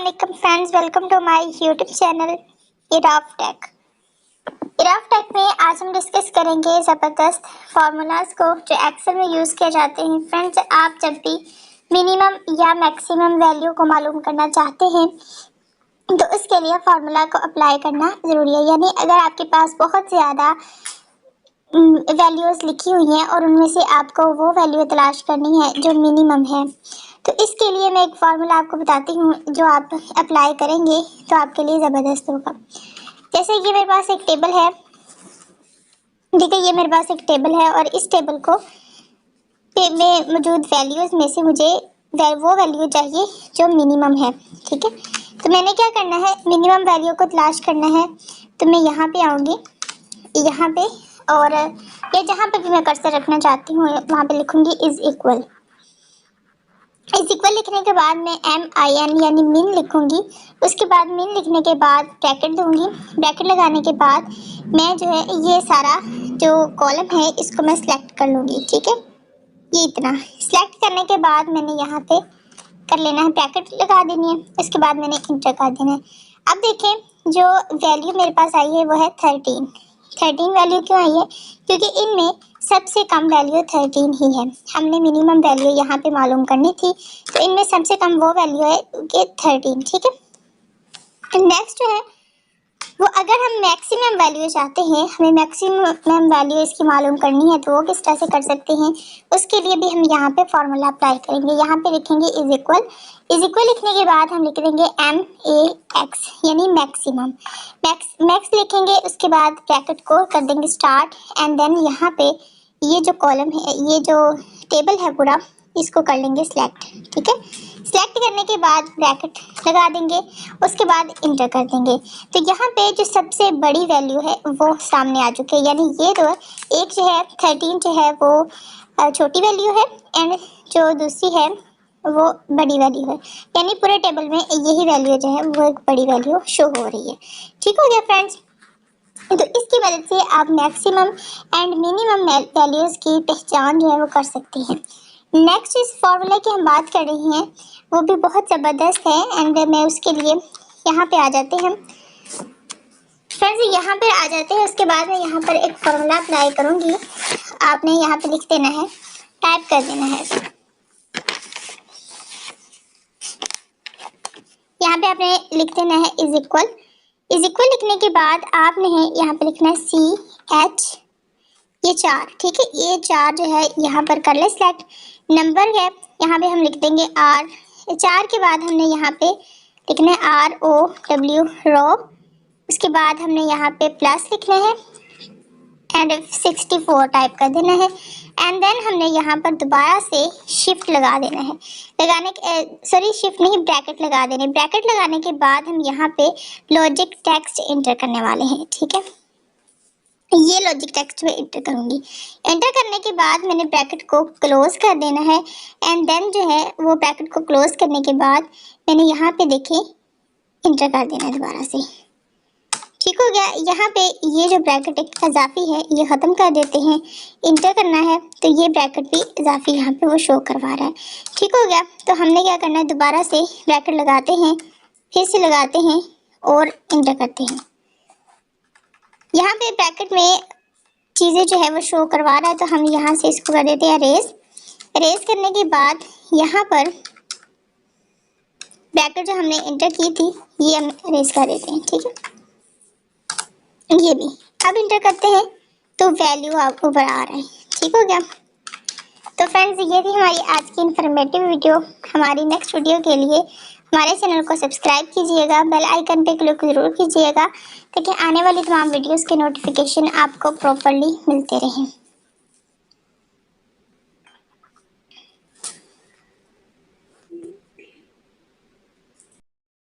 अस्सलाम friends, welcome to my YouTube channel Iraf tech. Iraf tech में आज हम डिस्कस करेंगे ज़बरदस्त फार्मूलाज को जो एक्सेल में यूज़ किए जाते हैं। फ्रेंड्स, आप जब भी मिनिमम या मैक्सिमम वैल्यू को मालूम करना चाहते हैं तो उसके लिए फार्मूला को अप्लाई करना ज़रूरी है। यानी अगर आपके पास बहुत ज़्यादा वैल्यूज़ लिखी हुई हैं और उनमें से आपको वो वैल्यू तलाश करनी है जो मिनिमम है, तो इसके लिए मैं एक फार्मूला आपको बताती हूँ जो आप अप्लाई करेंगे तो आपके लिए ज़बरदस्त होगा। जैसे ये मेरे पास एक टेबल है, ठीक है, ये मेरे पास एक टेबल है और इस टेबल को में मौजूद वैल्यूज़ में से मुझे वो वैल्यू चाहिए जो मिनिमम है। ठीक है, तो मैंने क्या करना है, मिनिमम वैल्यू को तलाश करना है। तो मैं यहाँ पे आऊँगी, यहाँ पे, और ये जहाँ पे भी मैं कर्सर रखना चाहती हूँ वहाँ पे लिखूँगी इज़ इक्वल लिखने के बाद मैं MIN यानी मिन लिखूंगी। उसके बाद मिन लिखने के बाद ब्रैकेट दूंगी। ब्रैकेट लगाने के बाद मैं जो है ये सारा जो कॉलम है इसको मैं सिलेक्ट कर लूँगी। ठीक है, ये इतना सिलेक्ट करने के बाद मैंने यहाँ पे कर लेना है, ब्रैकेट लगा देनी है। उसके बाद मैंने इंटर कर देना है। अब देखें जो वैल्यू मेरे पास आई है वो है 13 वैल्यू क्यों आई है, क्योंकि इनमें सबसे कम वैल्यू 13 ही है। हमने मिनिमम वैल्यू यहाँ पे मालूम करनी थी, तो इनमें सबसे कम वो वैल्यू है कि 13। ठीक है, नेक्स्ट जो है वो अगर हम मैक्सिमम वैल्यू चाहते हैं, हमें मैक्सिमम वैल्यू इसकी मालूम करनी है, तो वो किस तरह से कर सकते हैं, उसके लिए भी हम यहाँ पे फार्मूला अप्लाई करेंगे। यहाँ पे लिखेंगे इज इक्वल लिखने के बाद हम लिख देंगे MAX यानी मैक्सिमम। मैक्स लिखेंगे, उसके बाद ब्रैकेट को कर देंगे स्टार्ट एंड देन यहाँ पे ये जो कॉलम है, ये जो टेबल है पूरा, इसको कर लेंगे सिलेक्ट। ठीक है, सिलेक्ट करने के बाद ब्रैकेट लगा देंगे, उसके बाद इंटर कर देंगे। तो यहाँ पे जो सबसे बड़ी वैल्यू है वो सामने आ चुकी है, यानी ये जो एक जो है 13 जो है वो छोटी वैल्यू है एंड जो दूसरी है वो बड़ी वैल्यू है, यानी पूरे टेबल में यही वैल्यू जो है वो एक बड़ी वैल्यू शो हो रही है। ठीक हो गया फ्रेंड्स, तो इसकी मदद से आप मैक्सिमम एंड मिनिमम वैल्यूज़ की पहचान जो है वो कर सकते हैं। नेक्स्ट इस फार्मूला की हम बात कर रहे हैं वो भी बहुत ज़बरदस्त है एंड मैं उसके लिए यहाँ पे आ जाते हैं फ्रेंड्स, यहाँ पे आ जाते हैं। उसके बाद मैं यहाँ पर एक फार्मूला अप्लाई करूँगी। आपने यहाँ पे लिख देना है, टाइप कर देना है। यहाँ पे आपने लिख देना है इज इक्वल लिखने के बाद आपने यहाँ पे लिखना है CH ये 4। ठीक है, ये 4 जो है यहाँ पर कर ले सिलेक्ट। नंबर है यहाँ पे हम लिख देंगे R। 4 के बाद हमने यहाँ पे लिखना है ROW रो। उसके बाद हमने यहाँ पे प्लस लिखना है एंड 64 टाइप कर देना है एंड देन हमने यहाँ पर दोबारा से शिफ्ट लगा देना है। शिफ्ट नहीं, ब्रैकेट लगा देने। ब्रैकेट लगाने के बाद हम यहाँ पे लॉजिक टेक्स्ट इंटर करने वाले हैं। ठीक है, ये लॉजिक टेक्स्ट में इंटर करूँगी। इंटर करने के बाद मैंने ब्रैकेट को क्लोज कर देना है एंड देन जो है वो ब्रैकेट को क्लोज करने के बाद मैंने यहाँ पे देखें इंटर कर देना है दोबारा से। ठीक हो गया, यहाँ पे ये जो ब्रैकेट एक इजाफी है ये ख़त्म कर देते हैं, इंटर करना है तो ये ब्रैकेट भी इजाफी यहाँ पे वो शो करवा रहा है। ठीक हो गया, तो हमने क्या करना है, दोबारा से ब्रैकेट लगाते हैं, फिर से लगाते हैं और इंटर करते हैं। यहाँ पे ब्रैकेट में चीज़ें जो है वो शो करवा रहा है, तो हम यहाँ से इसको कर देते हैं अरेज करने के बाद यहाँ पर ब्रैकेट जो हमने इंटर की थी ये हम अरेज कर देते हैं। ठीक है, ये भी अब इंटर करते हैं तो वैल्यू आपको ऊपर आ रहा है। ठीक हो गया, तो फ्रेंड्स ये थी हमारी आज की इन्फॉर्मेटिव वीडियो। हमारी नेक्स्ट वीडियो के लिए हमारे चैनल को सब्सक्राइब कीजिएगा, बेल आइकन पे क्लिक ज़रूर कीजिएगा ताकि आने वाली तमाम वीडियोस के नोटिफिकेशन आपको प्रॉपरली मिलते रहें।